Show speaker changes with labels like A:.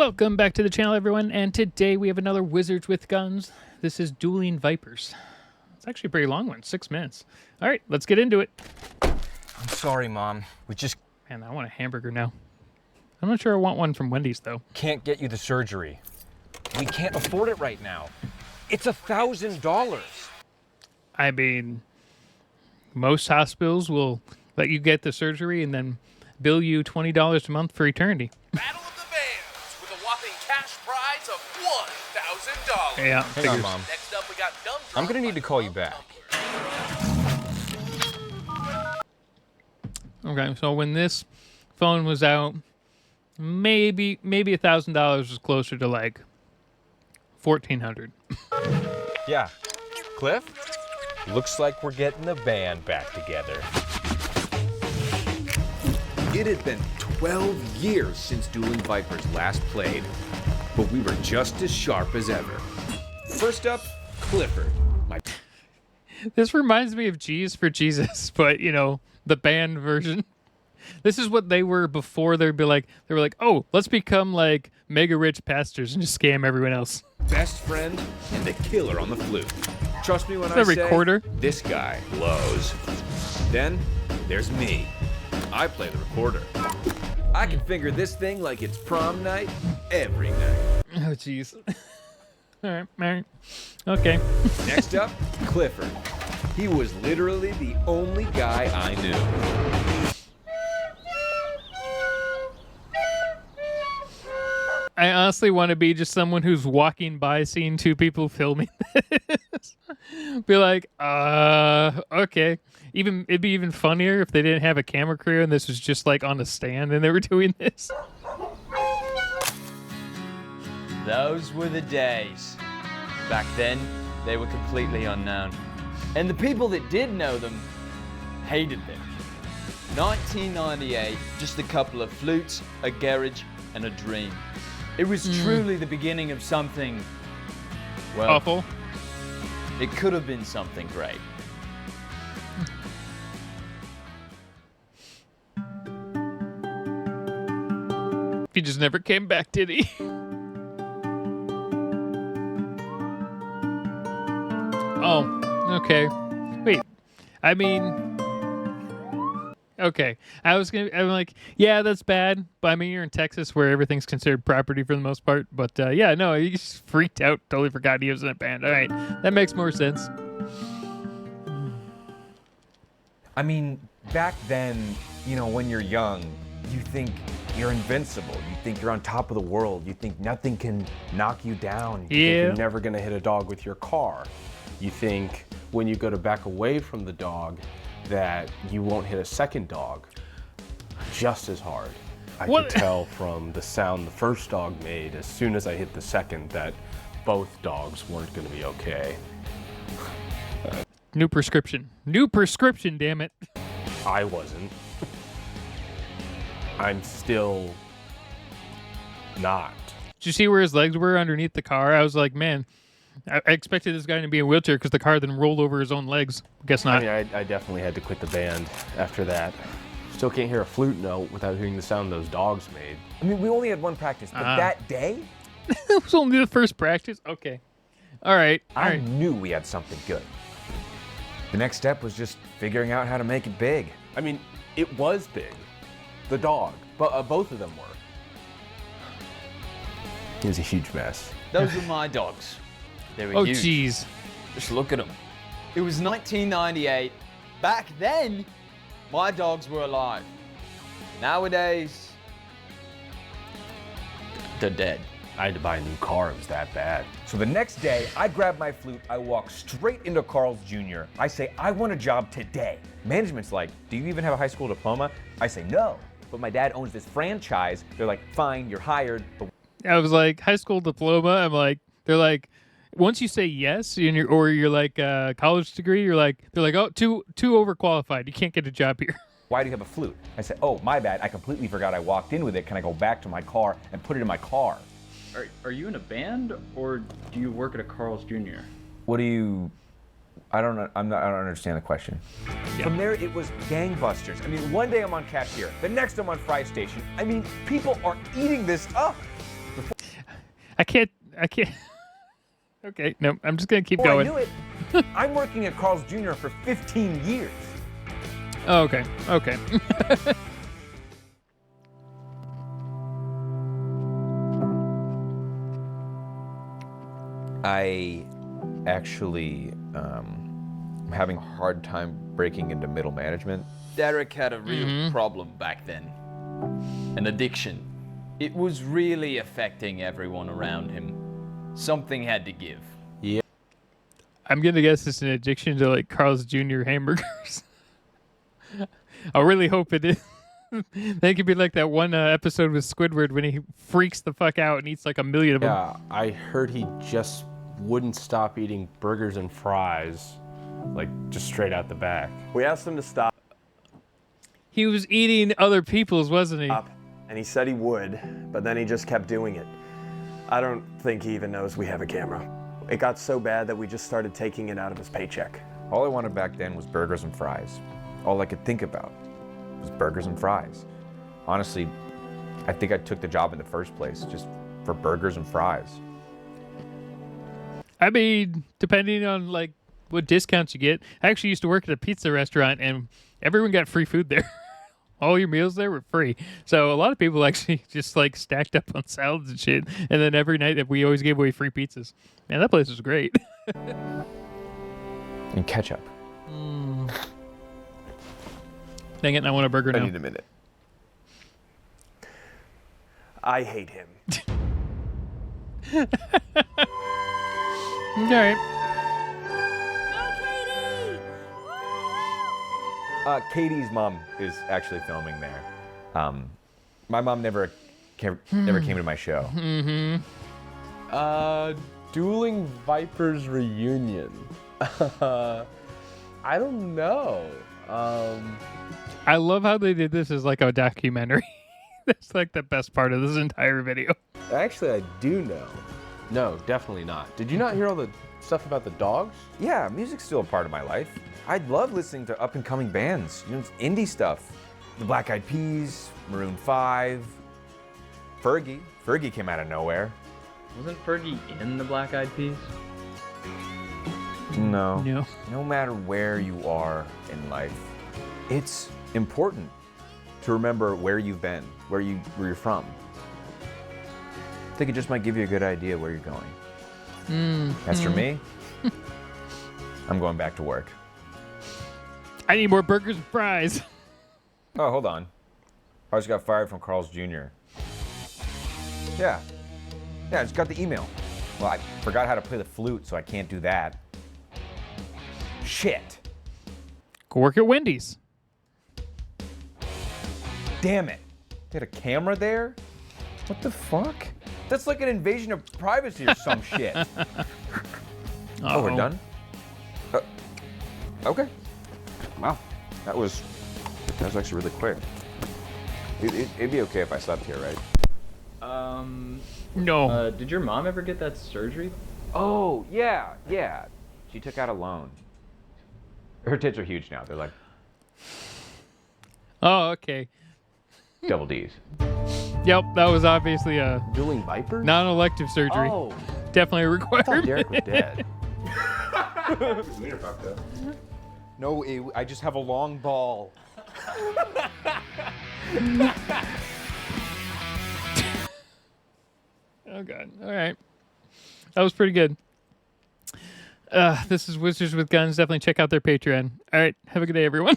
A: Welcome back to the channel, everyone, and today we have another Wizards with Guns. This is Dueling Vipers. It's actually a pretty long one, 6 minutes. All right, let's get into it.
B: I'm sorry, Mom. We just...
A: Man, I want a hamburger now. I'm not sure I want one from Wendy's, though.
B: Can't get you the surgery. We can't afford it right now. It's $1,000.
A: I mean, most hospitals will let you get the surgery and then bill you $20 a month for eternity.
C: Battle of the Bands with a whopping cash prize of $1,000.
A: Yeah,
B: Hang on, Mom.
C: Next up, we got Dumb
B: I'm gonna need to call you back.
A: Okay, so when this phone was out, maybe $1,000 was closer to like $1,400.
B: Yeah. Cliff? Looks like we're getting the band back together.
D: It had been 12 years since Dueling Vipers last played, but we were just as sharp as ever. First up, Clifford.
A: This reminds me of G's for Jesus, but you know, the band version. This is what they were before. They were like, oh, let's become like mega rich pastors and just scam everyone else.
D: Best friend and the killer on the flute. Trust me when
A: It's
D: I
A: a recorder.
D: say, this guy blows. Then, there's me. I play the recorder. I can finger this thing like it's prom night every night.
A: Oh, jeez. All right. Okay.
D: Next up, Clifford. He was literally the only guy I knew.
A: I honestly want to be just someone who's walking by seeing two people filming this. Be like, okay. It'd be even funnier if they didn't have a camera crew and this was just like on a stand and they were doing this.
E: Those were the days. Back then, they were completely unknown. And the people that did know them hated them. 1998, just a couple of flutes, a garage, and a dream. It was truly the beginning of something, well,
A: Awful.
E: it could have been something great.
A: He just never came back, did he? Oh, okay. Wait, I mean... Okay, I'm like, yeah, that's bad. But I mean, you're in Texas where everything's considered property for the most part. But yeah, no, he just freaked out, totally forgot he was in a band. All right, that makes more sense.
B: I mean, back then, you know, when you're young, you think you're invincible. You think you're on top of the world. You think nothing can knock you down. You think
F: you're never gonna hit a dog with your car. You think when you go to back away from the dog that you won't hit a second dog just as hard. I could tell from the sound the first dog made as soon as I hit the second that both dogs weren't gonna be okay.
A: New prescription, damn it.
F: I wasn't. I'm still not.
A: Did you see where his legs were underneath the car? I was like, man, I expected this guy to be in a wheelchair because the car then rolled over his own legs. Guess not.
F: I mean, I definitely had to quit the band after that. Still can't hear a flute note without hearing the sound those dogs made.
B: I mean, we only had one practice, but that day,
A: It was only the first practice? Okay. All right.
B: I knew we had something good. The next step was just figuring out how to make it big.
F: I mean, it was big. The dog, but both of them were. It was a huge mess.
E: Those were my dogs. They were
A: Oh,
E: huge.
A: jeez.
E: Just look at them. It was 1998. Back then, my dogs were alive. Nowadays, they're dead.
F: I had to buy a new car, it was that bad.
B: So the next day, I grab my flute, I walk straight into Carl's Jr. I say, I want a job today. Management's like, do you even have a high school diploma? I say, no, but my dad owns this franchise. They're like, fine, you're hired. But
A: I was like, high school diploma. I'm like, they're like, once you say yes, or you're like college degree, they're like, oh, too overqualified. You can't get a job here.
B: why do you have a flute? I said, oh, my bad. I completely forgot I walked in with it. Can I go back to my car and put it in my car?
G: Are you in a band or do you work at a Carl's Jr.?
B: What do you... I don't understand the question.
A: Yeah.
B: From there, it was gangbusters. I mean, one day I'm on cashier, the next I'm on fry station. I mean, people are eating this stuff.
A: I can't. Okay, no, I'm just gonna keep
B: I
A: going.
B: knew it. I'm working at Carl's Jr. for 15 years.
A: Oh, okay. Okay.
B: I actually am having a hard time breaking into middle management.
E: Derek had a real problem back then. An addiction. It was really affecting everyone around him. Something had to give.
A: I'm gonna guess it's an addiction to like Carl's Jr. hamburgers. I really hope it is. They could be like that one episode with Squidward when he freaks the fuck out and eats like a million of them.
F: Yeah, I heard he just wouldn't stop eating burgers and fries, like just straight out the back.
H: We asked him to stop,
A: He was eating other people's, wasn't he?
H: and he said he would, but then he just kept doing it. I don't think he even knows we have a camera. It got so bad that we just started taking it out of his paycheck.
B: All I wanted back then was burgers and fries. All I could think about was burgers and fries. Honestly, I think I took the job in the first place just for burgers and fries.
A: I mean, depending on like what discounts you get. I actually used to work at a pizza restaurant, and everyone got free food there. All your meals there were free. So a lot of people actually just like stacked up on salads and shit. And then every night we always gave away free pizzas. Man, that place was great.
B: And ketchup.
A: Dang it, I want a burger
B: I
A: now.
B: need a minute.
H: I hate him.
A: Okay.
B: Katie's mom is actually filming there. My mom never came to my show.
F: Dueling Vipers reunion. I don't know.
A: I love how they did this as like a documentary. That's like the best part of this entire video.
F: Actually, I do know. No, definitely not. Did you not hear all the stuff about the dogs?
B: Yeah, music's still a part of my life. I love listening to up-and-coming bands, you know, indie stuff. The Black Eyed Peas, Maroon 5, Fergie. Fergie came out of nowhere.
G: Wasn't Fergie in the Black Eyed Peas?
B: No.
A: No.
B: No matter where you are in life, it's important to remember where you've been, where you're from. I think it just might give you a good idea where you're going. As for me, I'm going back to work.
A: I need more burgers and fries.
B: Oh, hold on. I just got fired from Carl's Jr. Yeah, I just got the email. Well, I forgot how to play the flute, so I can't do that. Shit.
A: Go work at Wendy's.
B: Damn it. They had a camera there? What the fuck? That's like an invasion of privacy or some shit. Oh, we're done? Okay. Wow. That was actually really quick. It'd be okay if I slept here, right?
A: No.
G: Did your mom ever get that surgery?
B: Oh, yeah. She took out a loan. Her tits are huge now. They're like
A: Oh, okay.
B: double D's.
A: Yep, that was obviously a
F: Dueling Vipers?
A: non-elective surgery.
F: Oh,
A: Definitely
F: I thought
A: required.
F: Derek was dead.
B: No, I just have a long ball.
A: Oh god. All right. That was pretty good. This is Wizards with Guns. Definitely check out their Patreon. All right. Have a good day, everyone.